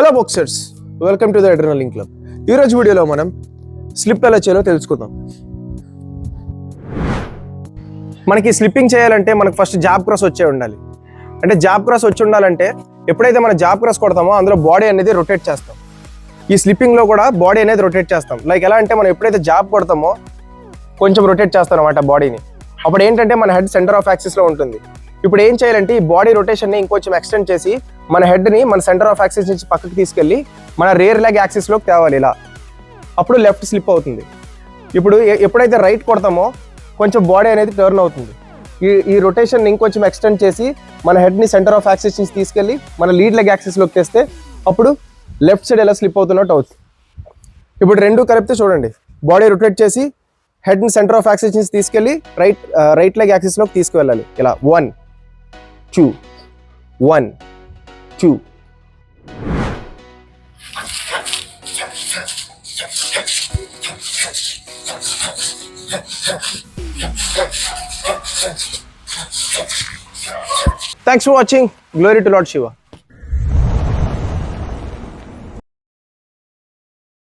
Hello boxers, welcome to the adrenaline club. ఈరోజు వీడియోలో మనం స్లిప్ ఎలా చేయాలో తెలుసుకుందాం. మనకి స్లిప్పింగ్ చేయాలంటే మనకు ఫస్ట్ జాబ్ క్రాస్ వచ్చే ఉండాలి. అంటే జాబ్ క్రాస్ వచ్చి ఉండాలంటే ఎప్పుడైతే మనం జాబ్ క్రాస్ కొడతామో అందులో బాడీ అనేది రొటేట్ చేస్తాం. ఈ స్లిప్పింగ్లో కూడా బాడీ అనేది రొటేట్ చేస్తాం. లైక్ ఎలా అంటే మనం ఎప్పుడైతే జాబ్ కొడతామో కొంచెం రొటేట్ చేస్తాం అన్నమాట బాడీని. అప్పుడు ఏంటంటే మన హెడ్ సెంటర్ ఆఫ్ యాక్సిస్లో ఉంటుంది. ఇప్పుడు ఏం చేయాలంటే ఈ బాడీ రొటేషన్ని ఇంకొంచెం ఎక్స్టెండ్ చేసి మన హెడ్ని మన సెంటర్ ఆఫ్ యాక్సిస్ నుంచి పక్కకి తీసుకెళ్ళి మన రేర్ లెగ్ యాక్సిస్లోకి తేవాలి. ఇలా అప్పుడు లెఫ్ట్ స్లిప్ అవుతుంది. ఇప్పుడు ఎప్పుడైతే రైట్ కొడతామో కొంచెం బాడీ అనేది టర్న్ అవుతుంది. ఈ రొటేషన్ ఇంకొంచెం ఎక్స్టెండ్ చేసి మన హెడ్ని సెంటర్ ఆఫ్ యాక్సిస్ నుంచి తీసుకెళ్ళి మన లీడ్ లెగ్ యాక్సిస్లోకి తెస్తే అప్పుడు లెఫ్ట్ సైడ్ ఎలా స్లిప్ అవుతున్నట్టు అవుతుంది. ఇప్పుడు రెండు కలిపితే చూడండి, బాడీ రొటేట్ చేసి హెడ్ని సెంటర్ ఆఫ్ యాక్సిస్ నుంచి తీసుకెళ్ళి రైట్ లెగ్ యాక్సిస్లోకి తీసుకువెళ్ళాలి. ఇలా 1 2 1 2. Thanks for watching. Glory to Lord Shiva.